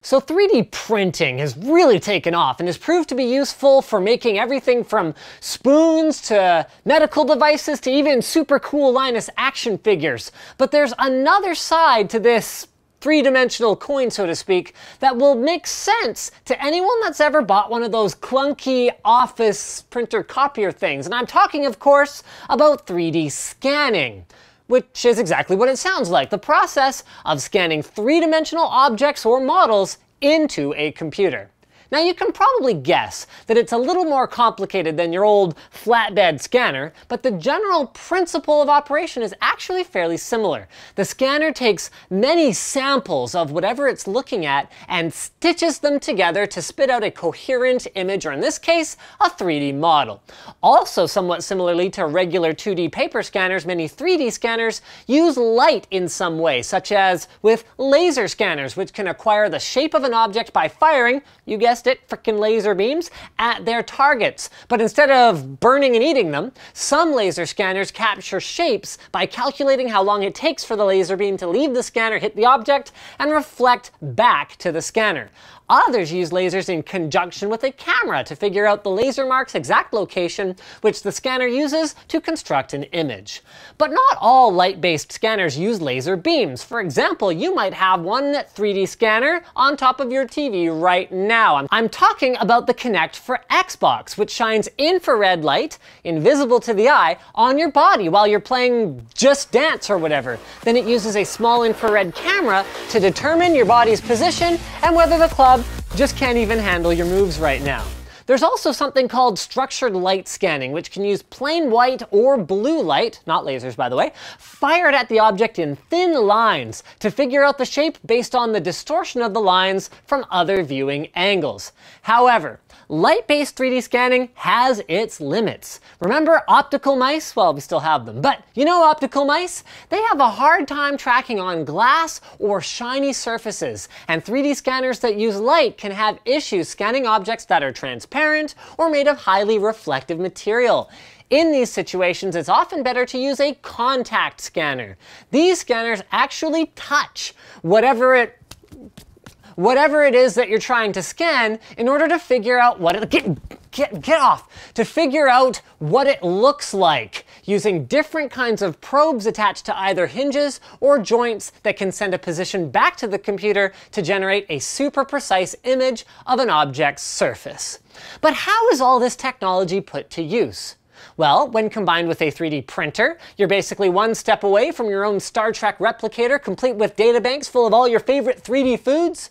So 3D printing has really taken off and has proved to be useful for making everything from spoons to medical devices to even super cool Linus action figures. But there's another side to this three-dimensional coin, so to speak, that will make sense to anyone that's ever bought one of those clunky office printer copier things. And I'm talking, of course, about 3D scanning, which is exactly what it sounds like, the process of scanning three-dimensional objects or models into a computer. Now you can probably guess that it's a little more complicated than your old flatbed scanner, but the general principle of operation is actually fairly similar. The scanner takes many samples of whatever it's looking at and stitches them together to spit out a coherent image, or in this case, a 3D model. Also, somewhat similarly to regular 2D paper scanners, many 3D scanners use light in some way, such as with laser scanners, which can acquire the shape of an object by firing, you guessed it, frickin' laser beams, at their targets. But instead of burning and eating them, some laser scanners capture shapes by calculating how long it takes for the laser beam to leave the scanner, hit the object, and reflect back to the scanner. Others use lasers in conjunction with a camera to figure out the laser mark's exact location, which the scanner uses to construct an image. But not all light-based scanners use laser beams. For example, you might have one 3D scanner on top of your TV right now. I'm talking about the Kinect for Xbox, which shines infrared light, invisible to the eye, on your body while you're playing Just Dance or whatever. Then it uses a small infrared camera to determine your body's position and whether the club just can't even handle your moves right now. There's also something called structured light scanning, which can use plain white or blue light, not lasers by the way, fired at the object in thin lines to figure out the shape based on the distortion of the lines from other viewing angles. However, light-based 3D scanning has its limits. Remember optical mice? Well, we still have them, but you know optical mice? They have a hard time tracking on glass or shiny surfaces, and 3D scanners that use light can have issues scanning objects that are transparent or made of highly reflective material. In these situations, it's often better to use a contact scanner. These scanners actually touch whatever it is that you're trying to scan in order to figure out what it, to figure out what it looks like, using different kinds of probes attached to either hinges or joints that can send a position back to the computer to generate a super precise image of an object's surface. But how is all this technology put to use? Well, when combined with a 3D printer, you're basically one step away from your own Star Trek replicator, complete with databanks full of all your favorite 3D foods.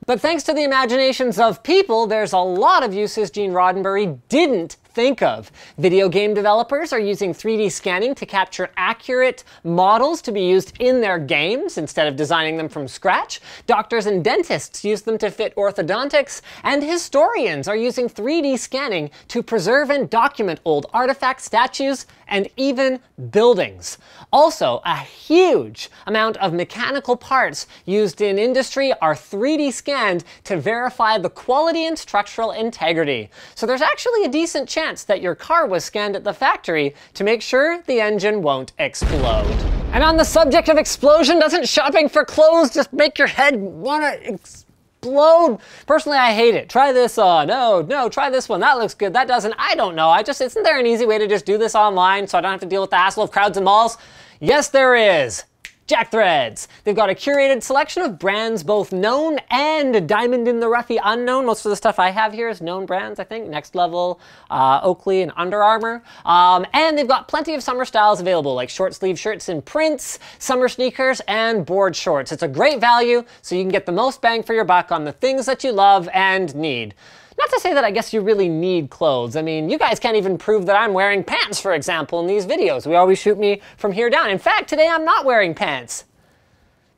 But thanks to the imaginations of people, there's a lot of uses Gene Roddenberry didn't think of. Video game developers are using 3D scanning to capture accurate models to be used in their games instead of designing them from scratch. Doctors and dentists use them to fit orthodontics, and historians are using 3D scanning to preserve and document old artifacts, statues, and even buildings. Also, a huge amount of mechanical parts used in industry are 3D scanned to verify the quality and structural integrity. So there's actually a decent chance that your car was scanned at the factory to make sure the engine won't explode. And on the subject of explosion, doesn't shopping for clothes just make your head wanna explode? Personally, I hate it. Try this on. No, try this one. That looks good. That doesn't. I don't know. Isn't there an easy way to just do this online so I don't have to deal with the hassle of crowds and malls? Yes, there is. Jack Threads. They've got a curated selection of brands, both known and diamond in the roughy unknown. Most of the stuff I have here is known brands, I think. Next Level, Oakley, and Under Armour. And they've got plenty of summer styles available, like short sleeve shirts in prints, summer sneakers, and board shorts. It's a great value, so you can get the most bang for your buck on the things that you love and need. Not to say that I guess you really need clothes. I mean, you guys can't even prove that I'm wearing pants, for example, in these videos. We always shoot me from here down. In fact, today I'm not wearing pants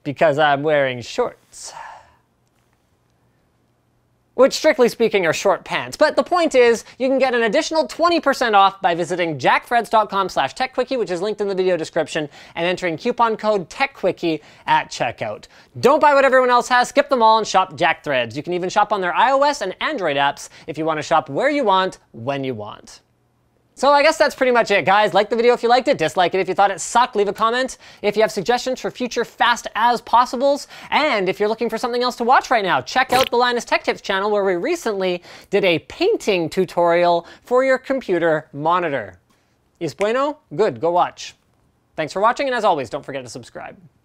because I'm wearing shorts. Which, strictly speaking, are short pants. But the point is, you can get an additional 20% off by visiting jackthreads.com/techquickie, which is linked in the video description, and entering coupon code TechQuickie at checkout. Don't buy what everyone else has, skip them all and shop Jack Threads. You can even shop on their iOS and Android apps if you want to shop where you want, when you want. So I guess that's pretty much it, guys. Like the video if you liked it, dislike it if you thought it sucked, leave a comment. If you have suggestions for future fast as possibles, and if you're looking for something else to watch right now, check out the Linus Tech Tips channel where we recently did a painting tutorial for your computer monitor. Es bueno? Good, go watch. Thanks for watching, and as always, don't forget to subscribe.